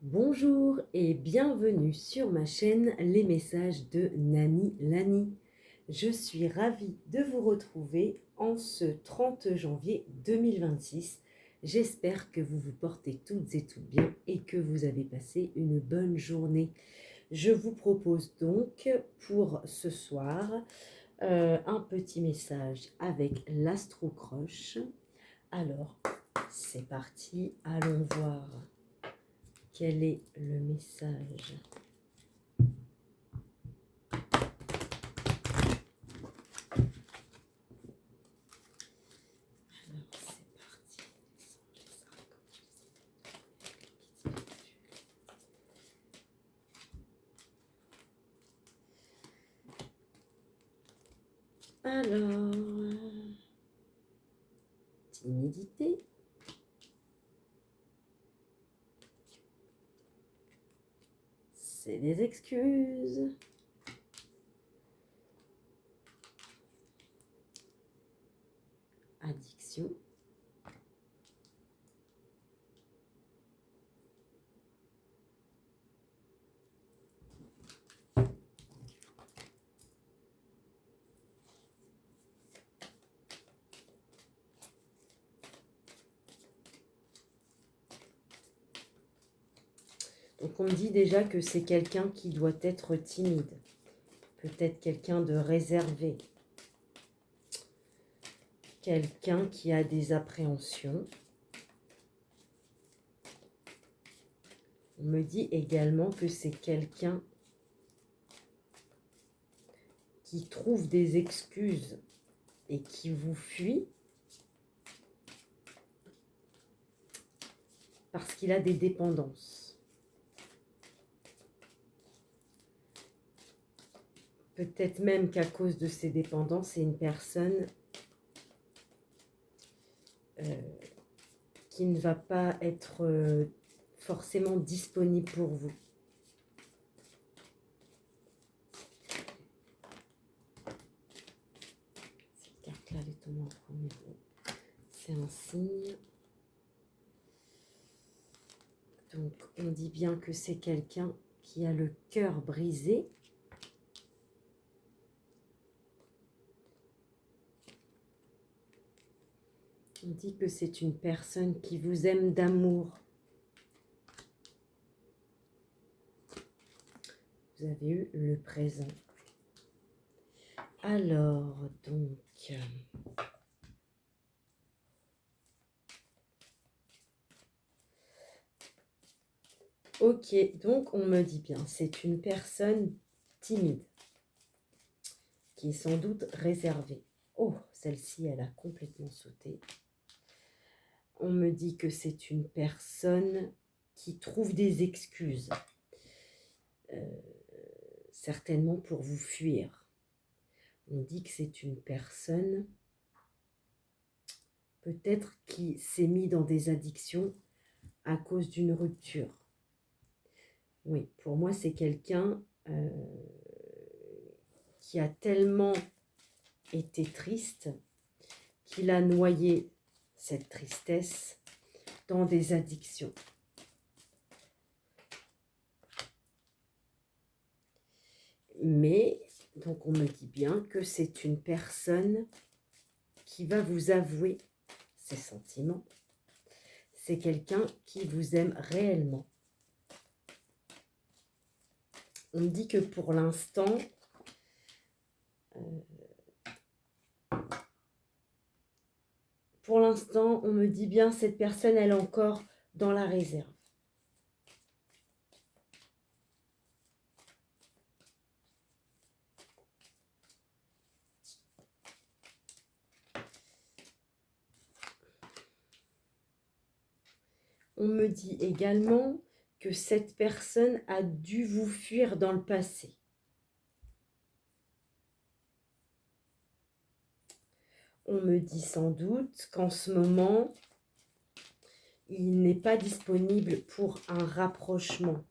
Bonjour et bienvenue sur ma chaîne Les Messages de Nani Lani. Je suis ravie de vous retrouver en ce 30 janvier 2026. J'espère que vous vous portez toutes et toutes bien et que vous avez passé une bonne journée. Je vous propose donc pour ce soir un petit message avec l'Astro-Croche. Alors, c'est parti, allons voir. Quel est le message? Alors, c'est parti. Alors, timidité. C'est des excuses. Addiction. Donc on me dit déjà que c'est quelqu'un qui doit être timide. Peut-être quelqu'un de réservé. Quelqu'un qui a des appréhensions. On me dit également que c'est quelqu'un qui trouve des excuses et qui vous fuit parce qu'il a des dépendances. Peut-être même qu'à cause de ces dépendances, c'est une personne qui ne va pas être forcément disponible pour vous. Cette carte-là, elle est tombée en premier. C'est un signe. Donc, on dit bien que c'est quelqu'un qui a le cœur brisé. On dit que c'est une personne qui vous aime d'amour. Vous avez eu le présent. Alors, donc... Ok, donc on me dit bien, c'est une personne timide, qui est sans doute réservée. Oh, celle-ci, elle a complètement sauté. On me dit que c'est une personne qui trouve des excuses, certainement pour vous fuir. On dit que c'est une personne peut-être qui s'est mis dans des addictions à cause d'une rupture. Oui, pour moi, c'est quelqu'un qui a tellement été triste qu'il a noyé cette tristesse dans des addictions. Mais, donc on me dit bien que c'est une personne qui va vous avouer ses sentiments. C'est quelqu'un qui vous aime réellement. On me dit que pour l'instant, on me dit bien cette personne, elle est encore dans la réserve. On me dit également que cette personne a dû vous fuir dans le passé. On me dit sans doute qu'en ce moment, il n'est pas disponible pour un rapprochement.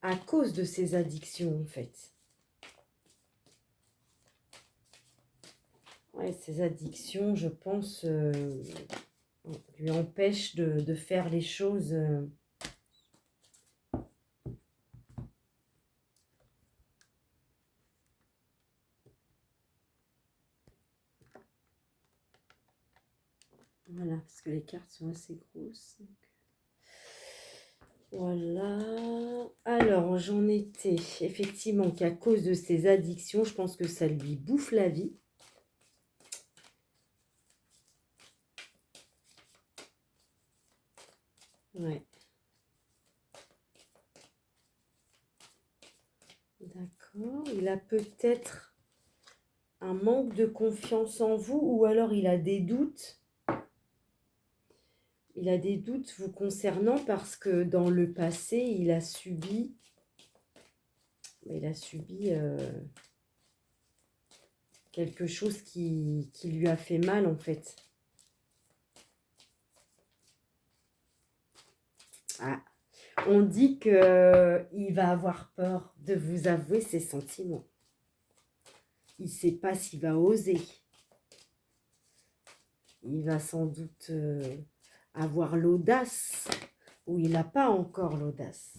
À cause de ses addictions, en fait. Ouais, ces addictions, je pense, lui empêche de faire les choses. Voilà, parce que les cartes sont assez grosses. Donc. Voilà. Alors, j'en étais effectivement qu'à cause de ses addictions, je pense que ça lui bouffe la vie. Ouais. D'accord. Il a peut-être un manque de confiance en vous ou alors il a des doutes. Il a des doutes vous concernant parce que dans le passé, il a subi quelque chose qui lui a fait mal en fait. Ah, on dit qu'il va avoir peur de vous avouer ses sentiments. Il ne sait pas s'il va oser. Il va sans doute avoir l'audace ou il n'a pas encore l'audace.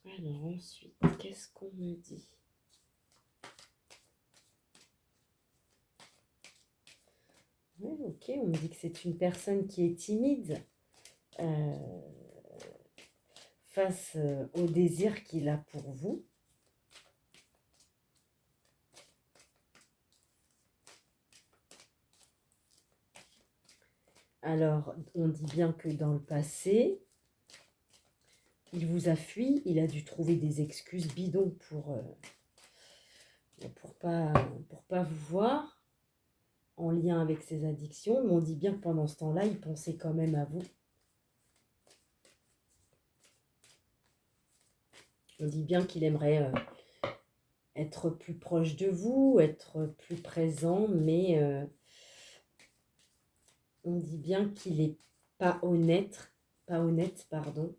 Alors ensuite, qu'est-ce qu'on me dit? Oui, ok, on me dit que c'est une personne qui est timide face au désir qu'il a pour vous. Alors, on dit bien que dans le passé, il vous a fui, il a dû trouver des excuses bidons pour pas vous voir en lien avec ses addictions. Mais on dit bien que pendant ce temps-là, il pensait quand même à vous. On dit bien qu'il aimerait être plus proche de vous, être plus présent, mais on dit bien qu'il n'est pas honnête, pardon,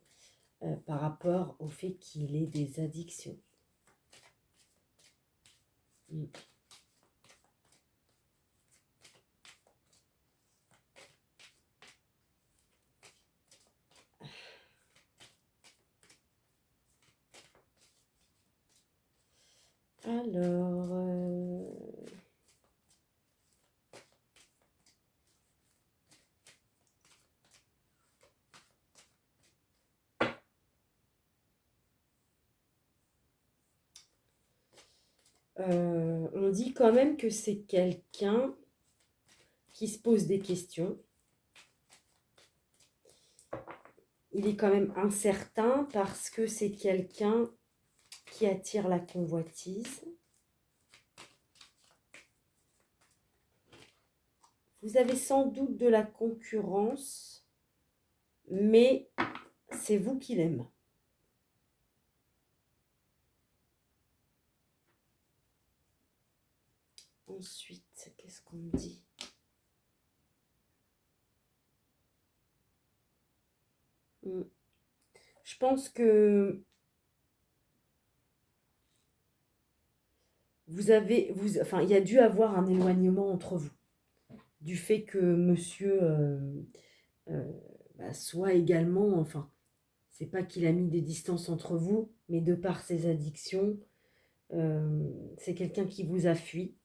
par rapport au fait qu'il ait des addictions. Alors, on dit quand même que c'est quelqu'un qui se pose des questions. Il est quand même incertain parce que c'est quelqu'un qui attire la convoitise. Vous avez sans doute de la concurrence, mais c'est vous qui l'aime. Ensuite, qu'est-ce qu'on me dit? Je pense que il y a dû avoir un éloignement entre vous, du fait que monsieur soit également, enfin, c'est pas qu'il a mis des distances entre vous, mais de par ses addictions, c'est quelqu'un qui vous a fui,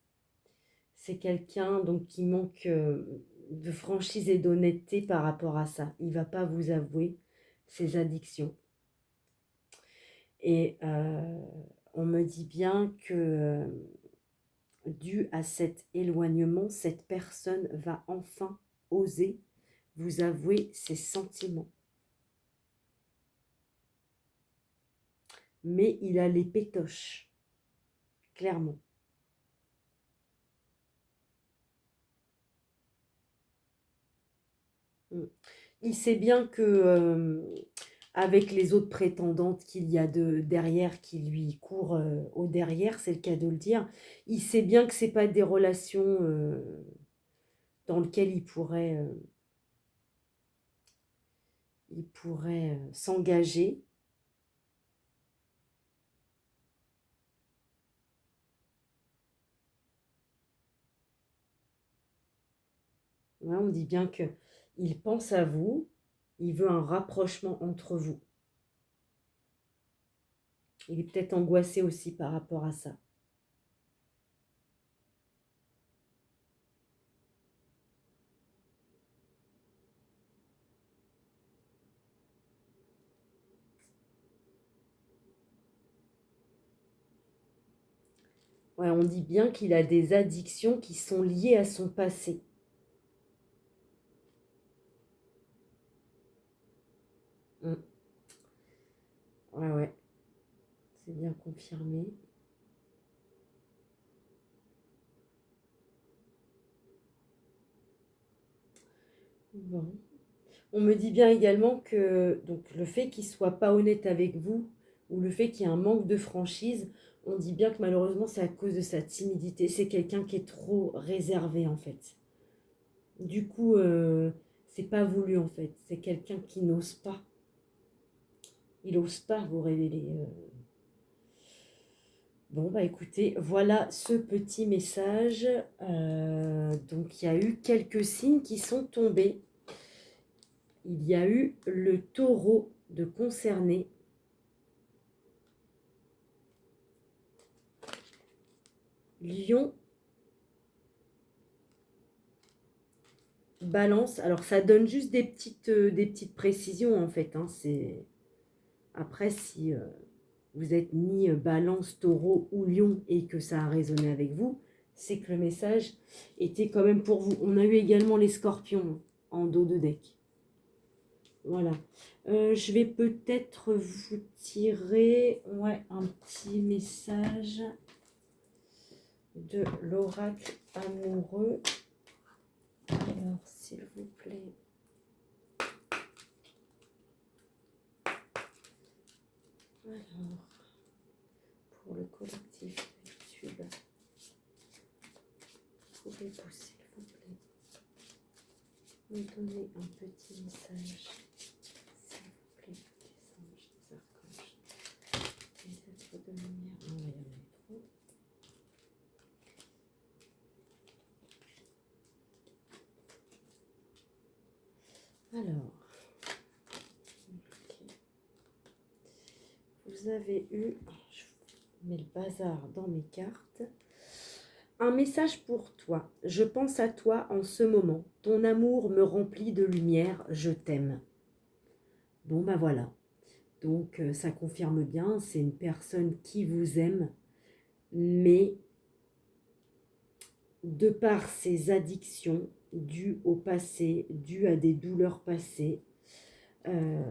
c'est quelqu'un donc qui manque de franchise et d'honnêteté par rapport à ça. Il va pas vous avouer ses addictions. Et on me dit bien que dû à cet éloignement, cette personne va enfin oser vous avouer ses sentiments. Mais il a les pétoches, clairement. Il sait bien que avec les autres prétendantes qu'il y a derrière, qui lui courent au derrière, c'est le cas de le dire, il sait bien que c'est pas des relations dans lesquelles il pourrait s'engager. Ouais, on dit bien que il pense à vous, il veut un rapprochement entre vous. Il est peut-être angoissé aussi par rapport à ça. Ouais, on dit bien qu'il a des addictions qui sont liées à son passé. Mm. Ouais, ouais, c'est bien confirmé. Bon. On me dit bien également que donc, le fait qu'il ne soit pas honnête avec vous ou le fait qu'il y ait un manque de franchise, on dit bien que malheureusement c'est à cause de sa timidité. C'est quelqu'un qui est trop réservé en fait. Du coup, c'est pas voulu en fait. C'est quelqu'un qui n'ose pas. Il n'ose pas vous révéler. Bon, bah écoutez, voilà ce petit message. Donc il y a eu quelques signes qui sont tombés. Il y a eu le taureau de concerné, lion, balance. Alors ça donne juste des petites précisions en fait. Hein. Après, si vous êtes ni balance, taureau ou lion et que ça a résonné avec vous, c'est que le message était quand même pour vous. On a eu également les scorpions en dos de deck. Voilà. Je vais peut-être vous tirer un petit message de l'oracle amoureux. Alors, s'il vous plaît. Alors, pour le collectif YouTube, pouvez-vous, s'il vous plaît, me donner un petit message, s'il vous plaît, des anges, des archanges, des êtres de lumière. Non, il y en a trop. Alors, okay. Vous avez eu, je mets le bazar dans mes cartes. Un message pour toi. Je pense à toi en ce moment. Ton amour me remplit de lumière. Je t'aime. Bon, ben voilà. Donc, ça confirme bien. C'est une personne qui vous aime. Mais, de par ses addictions dues au passé, dues à des douleurs passées, euh,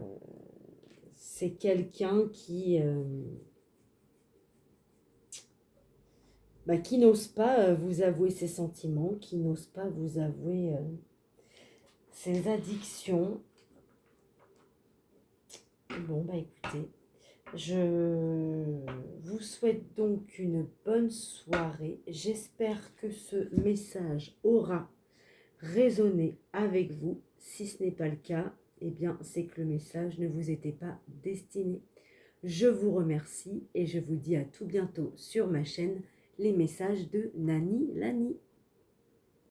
c'est quelqu'un qui n'ose pas vous avouer ses sentiments, qui n'ose pas vous avouer ses addictions. Bon, bah écoutez, je vous souhaite donc une bonne soirée. J'espère que ce message aura résonné avec vous. Si ce n'est pas le cas, eh bien, c'est que le message ne vous était pas destiné. Je vous remercie et je vous dis à tout bientôt sur ma chaîne, les messages de Nani Lani.